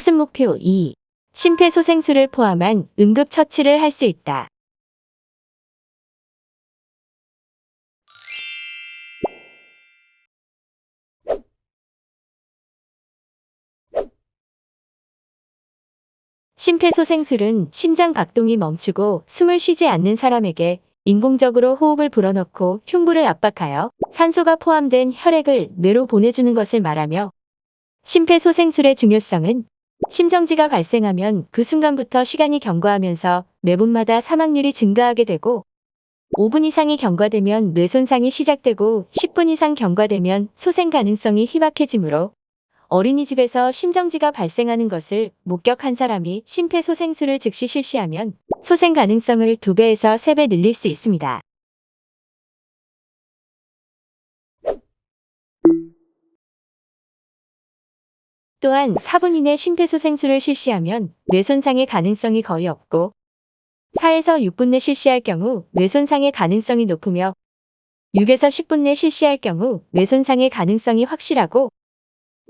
학습 목표 2. 심폐소생술을 포함한 응급처치를 할 수 있다. 심폐소생술은 심장 박동이 멈추고 숨을 쉬지 않는 사람에게 인공적으로 호흡을 불어넣고 흉부를 압박하여 산소가 포함된 혈액을 뇌로 보내주는 것을 말하며, 심폐소생술의 중요성은 심정지가 발생하면 그 순간부터 시간이 경과하면서 매 분마다 사망률이 증가하게 되고, 5분 이상이 경과되면 뇌 손상이 시작되고 10분 이상 경과되면 소생 가능성이 희박해지므로, 어린이집에서 심정지가 발생하는 것을 목격한 사람이 심폐소생술을 즉시 실시하면 소생 가능성을 2배에서 3배 늘릴 수 있습니다. 또한 4분 이내 심폐소생술을 실시하면 뇌 손상의 가능성이 거의 없고, 4에서 6분 내 실시할 경우 뇌 손상의 가능성이 높으며, 6에서 10분 내 실시할 경우 뇌 손상의 가능성이 확실하고,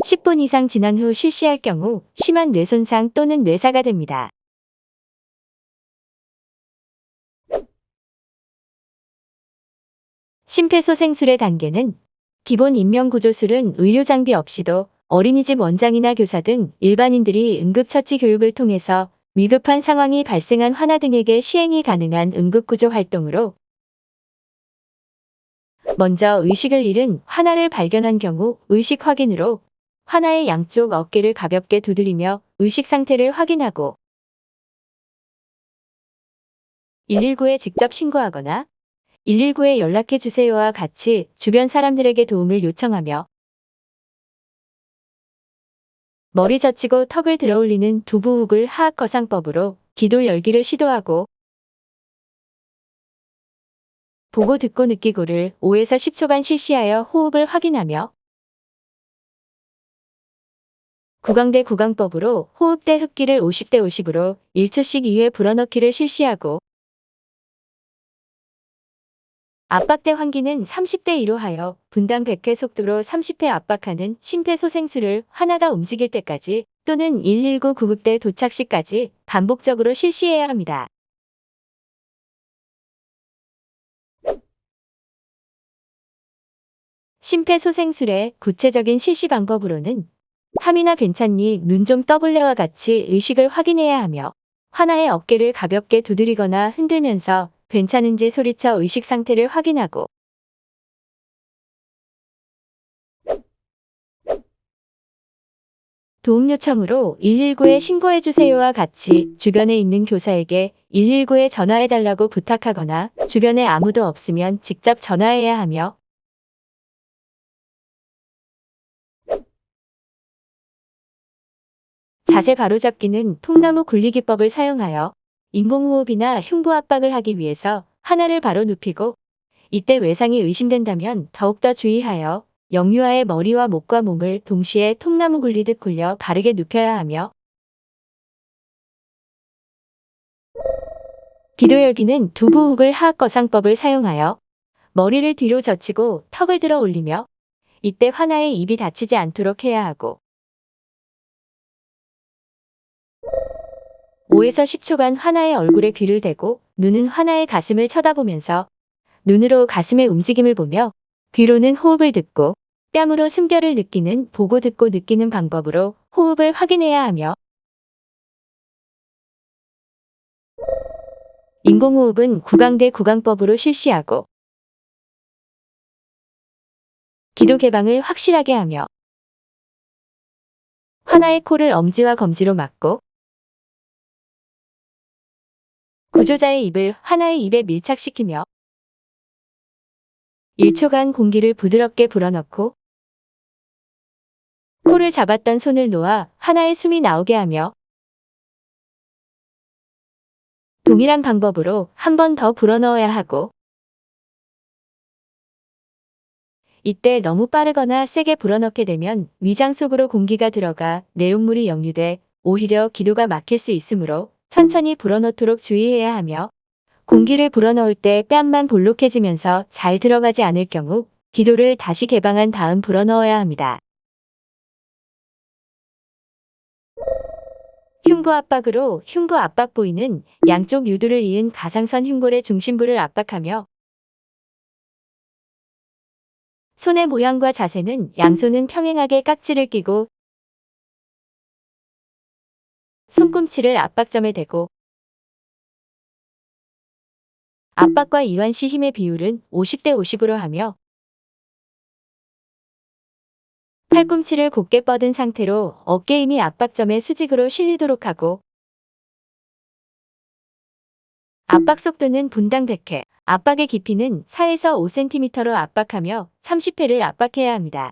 10분 이상 지난 후 실시할 경우 심한 뇌 손상 또는 뇌사가 됩니다. 심폐소생술의 단계는, 기본 인명구조술은 의료 장비 없이도 어린이집 원장이나 교사 등 일반인들이 응급처치 교육을 통해서 위급한 상황이 발생한 환아 등에게 시행이 가능한 응급구조 활동으로, 먼저 의식을 잃은 환아를 발견한 경우 의식 확인으로 환아의 양쪽 어깨를 가볍게 두드리며 의식 상태를 확인하고, 119에 직접 신고하거나 119에 연락해 주세요와 같이 주변 사람들에게 도움을 요청하며, 머리 젖히고 턱을 들어올리는 두부호흡을 하악거상법으로 기도 열기를 시도하고, 보고 듣고 느끼고를 5에서 10초간 실시하여 호흡을 확인하며, 구강대 구강법으로 호흡대 흡기를 50대 50으로 1초씩 2회 불어넣기를 실시하고, 압박대 환기는 30대 2로 하여 분당 100회 속도로 30회 압박하는 심폐소생술을 환아가 움직일 때까지 또는 119 구급대 도착 시까지 반복적으로 실시해야 합니다. 심폐소생술의 구체적인 실시 방법으로는, 함이나 괜찮니, 눈 좀 떠볼래와 같이 의식을 확인해야 하며, 환아의 어깨를 가볍게 두드리거나 흔들면서 괜찮은지 소리쳐 의식 상태를 확인하고, 도움 요청으로 119에 신고해주세요와 같이 주변에 있는 교사에게 119에 전화해달라고 부탁하거나, 주변에 아무도 없으면 직접 전화해야 하며, 자세 바로잡기는 통나무 굴리기법을 사용하여 인공호흡이나 흉부 압박을 하기 위해서 하나를 바로 눕히고, 이때 외상이 의심된다면 더욱더 주의하여 영유아의 머리와 목과 몸을 동시에 통나무 굴리듯 굴려 바르게 눕혀야 하며, 기도 열기는 두부호흡을 하악거상법을 사용하여 머리를 뒤로 젖히고 턱을 들어 올리며, 이때 환아의 입이 닫히지 않도록 해야 하고, 5에서 10초간 환아의 얼굴에 귀를 대고 눈은 환아의 가슴을 쳐다보면서 눈으로 가슴의 움직임을 보며, 귀로는 호흡을 듣고 뺨으로 숨결을 느끼는 보고 듣고 느끼는 방법으로 호흡을 확인해야 하며, 인공호흡은 구강대 구강법으로 실시하고, 기도 개방을 확실하게 하며, 환아의 코를 엄지와 검지로 막고, 구조자의 입을 환아의 입에 밀착시키며 1초간 공기를 부드럽게 불어넣고, 코를 잡았던 손을 놓아 환아의 숨이 나오게 하며, 동일한 방법으로 한 번 더 불어넣어야 하고, 이때 너무 빠르거나 세게 불어넣게 되면 위장 속으로 공기가 들어가 내용물이 역류돼 오히려 기도가 막힐 수 있으므로 천천히 불어넣도록 주의해야 하며, 공기를 불어넣을 때 뺨만 볼록해지면서 잘 들어가지 않을 경우 기도를 다시 개방한 다음 불어넣어야 합니다. 흉부 압박으로 흉부 압박 부위는 양쪽 유두를 이은 가상선 흉골의 중심부를 압박하며 손의 모양과 자세는 양손은 평행하게 깍지를 끼고 손꿈치를 압박점에 대고 압박과 이완 시 힘의 비율은 50대 50으로 하며 팔꿈치를 곧게 뻗은 상태로 어깨 힘이 압박점의 수직으로 실리도록 하고 압박 속도는 분당 100회, 압박의 깊이는 4에서 5cm로 압박하며 30회를 압박해야 합니다.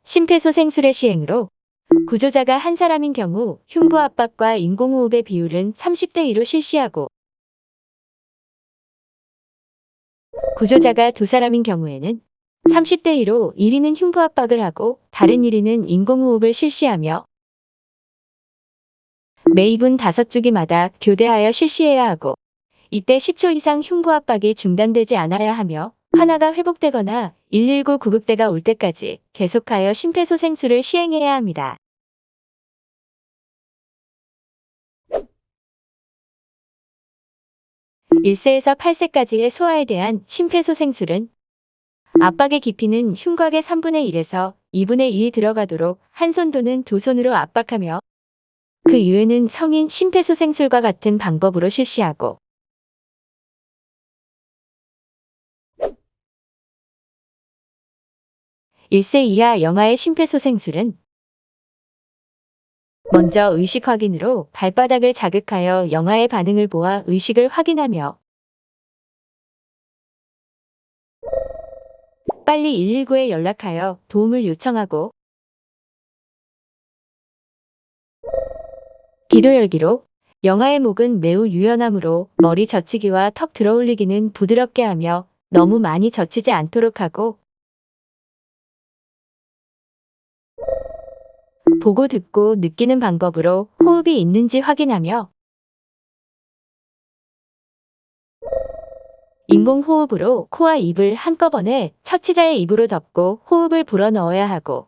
심폐소생술의 시행으로 구조자가 한 사람인 경우 흉부 압박과 인공호흡의 비율은 30대 2로 실시하고 구조자가 두 사람인 경우에는 30대 2로 1인은 흉부 압박을 하고 다른 1인은 인공호흡을 실시하며 매 2분 5주기마다 교대하여 실시해야 하고 이때 10초 이상 흉부 압박이 중단되지 않아야 하며 하나가 회복되거나 119 구급대가 올 때까지 계속하여 심폐소생술을 시행해야 합니다. 1세에서 8세까지의 소아에 대한 심폐소생술은 압박의 깊이는 흉곽의 3분의 1에서 2분의 2이 들어가도록 한 손 또는 두 손으로 압박하며 그 이외는 성인 심폐소생술과 같은 방법으로 실시하고 1세 이하 영아의 심폐소생술은 먼저 의식 확인으로 발바닥을 자극하여 영아의 반응을 보아 의식을 확인하며 빨리 119에 연락하여 도움을 요청하고 기도 열기로 영아의 목은 매우 유연하므로 머리 젖히기와 턱 들어올리기는 부드럽게 하며 너무 많이 젖히지 않도록 하고 보고 듣고 느끼는 방법으로 호흡이 있는지 확인하며 인공호흡으로 코와 입을 한꺼번에 처치자의 입으로 덮고 호흡을 불어넣어야 하고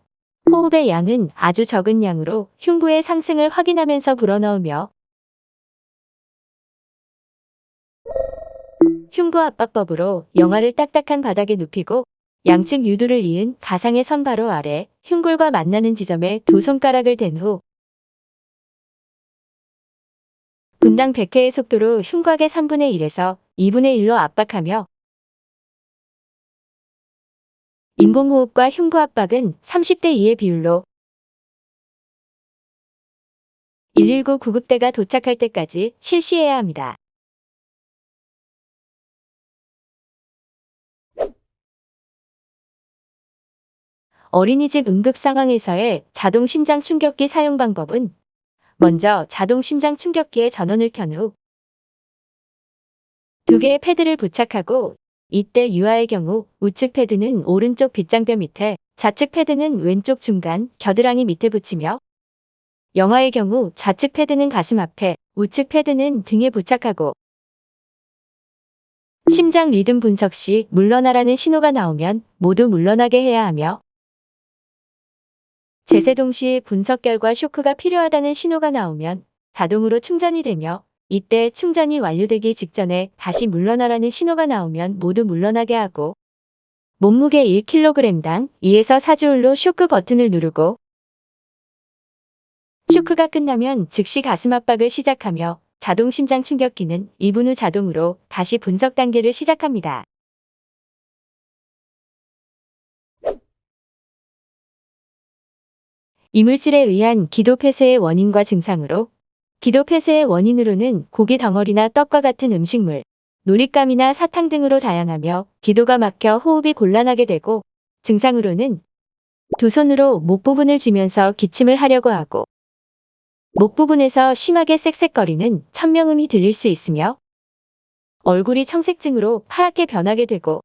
호흡의 양은 아주 적은 양으로 흉부의 상승을 확인하면서 불어넣으며 흉부 압박법으로 영아를 딱딱한 바닥에 눕히고 양측 유두를 이은 가상의 선 바로 아래 흉골과 만나는 지점에 두 손가락을 댄 후 분당 100회의 속도로 흉곽의 3분의 1에서 2분의 1로 압박하며 인공호흡과 흉부 압박은 30대 2의 비율로 119 구급대가 도착할 때까지 실시해야 합니다. 어린이집 응급 상황에서의 자동 심장 충격기 사용 방법은 먼저 자동 심장 충격기의 전원을 켠 후 두 개의 패드를 부착하고 이때 유아의 경우 우측 패드는 오른쪽 빗장뼈 밑에, 좌측 패드는 왼쪽 중간 겨드랑이 밑에 붙이며 영아의 경우 좌측 패드는 가슴 앞에, 우측 패드는 등에 부착하고 심장 리듬 분석 시 물러나라는 신호가 나오면 모두 물러나게 해야 하며 제세동 시 분석 결과 쇼크가 필요하다는 신호가 나오면 자동으로 충전이 되며 이때 충전이 완료되기 직전에 다시 물러나라는 신호가 나오면 모두 물러나게 하고 몸무게 1kg당 2에서 4주울로 쇼크 버튼을 누르고 쇼크가 끝나면 즉시 가슴 압박을 시작하며 자동 심장 충격기는 2분 후 자동으로 다시 분석 단계를 시작합니다. 이물질에 의한 기도 폐쇄의 원인과 증상으로 기도 폐쇄의 원인으로는 고기 덩어리나 떡과 같은 음식물, 놀잇감이나 사탕 등으로 다양하며 기도가 막혀 호흡이 곤란하게 되고 증상으로는 두 손으로 목 부분을 쥐면서 기침을 하려고 하고 목 부분에서 심하게 쌕쌕거리는 천명음이 들릴 수 있으며 얼굴이 청색증으로 파랗게 변하게 되고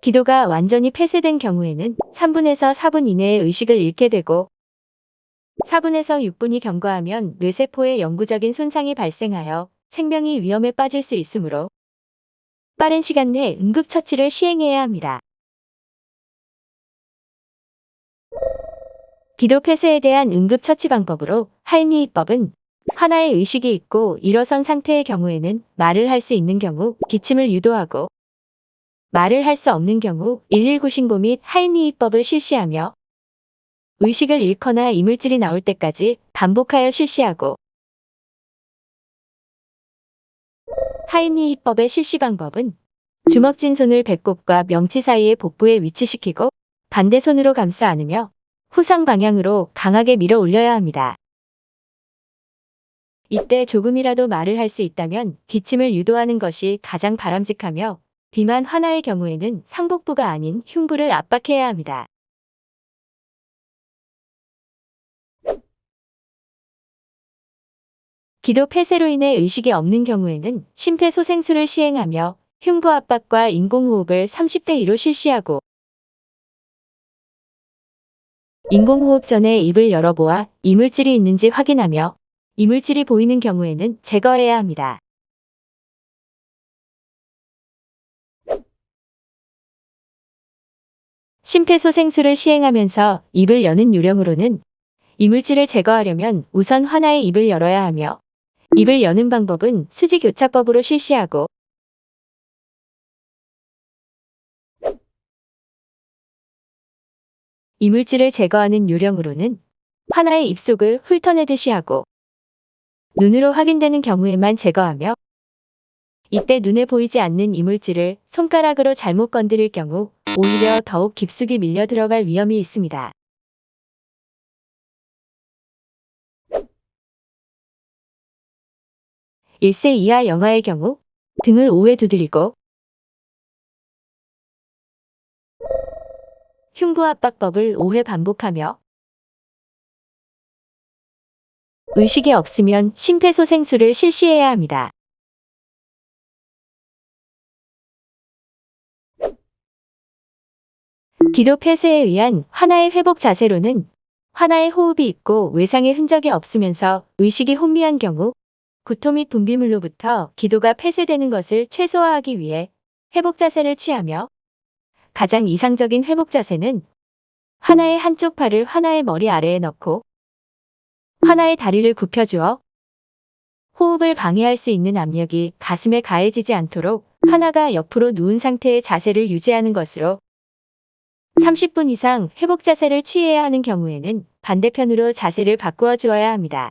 기도가 완전히 폐쇄된 경우에는 3분에서 4분 이내에 의식을 잃게 되고 4분에서 6분이 경과하면 뇌세포에 영구적인 손상이 발생하여 생명이 위험에 빠질 수 있으므로 빠른 시간 내 응급처치를 시행해야 합니다. 기도 폐쇄에 대한 응급처치 방법으로 할미이법은 하나의 의식이 있고 일어선 상태의 경우에는 말을 할 수 있는 경우 기침을 유도하고 말을 할 수 없는 경우 119 신고 및 할미이법을 실시하며 의식을 잃거나 이물질이 나올 때까지 반복하여 실시하고 할미이법의 실시 방법은 주먹쥔 손을 배꼽과 명치 사이의 복부에 위치시키고 반대 손으로 감싸 안으며 후상 방향으로 강하게 밀어 올려야 합니다. 이때 조금이라도 말을 할 수 있다면 기침을 유도하는 것이 가장 바람직하며 비만 환아의 경우에는 상복부가 아닌 흉부를 압박해야 합니다. 기도 폐쇄로 인해 의식이 없는 경우에는 심폐소생술을 시행하며 흉부 압박과 인공호흡을 30대 2로 실시하고 인공호흡 전에 입을 열어보아 이물질이 있는지 확인하며 이물질이 보이는 경우에는 제거해야 합니다. 심폐소생술을 시행하면서 입을 여는 요령으로는 이물질을 제거하려면 우선 환아의 입을 열어야 하며 입을 여는 방법은 수지교차법으로 실시하고 이물질을 제거하는 요령으로는 환아의 입속을 훑어내듯이 하고 눈으로 확인되는 경우에만 제거하며 이때 눈에 보이지 않는 이물질을 손가락으로 잘못 건드릴 경우 오히려 더욱 깊숙이 밀려 들어갈 위험이 있습니다. 1세 이하 영아의 경우 등을 5회 두드리고 흉부 압박법을 5회 반복하며 의식이 없으면 심폐소생술을 실시해야 합니다. 기도 폐쇄에 의한 환아의 회복 자세로는 환아의 호흡이 있고 외상의 흔적이 없으면서 의식이 혼미한 경우 구토 및 분비물로부터 기도가 폐쇄되는 것을 최소화하기 위해 회복 자세를 취하며 가장 이상적인 회복 자세는 환아의 한쪽 팔을 환아의 머리 아래에 넣고 환아의 다리를 굽혀주어 호흡을 방해할 수 있는 압력이 가슴에 가해지지 않도록 환아가 옆으로 누운 상태의 자세를 유지하는 것으로 30분 이상 회복 자세를 취해야 하는 경우에는 반대편으로 자세를 바꾸어 주어야 합니다.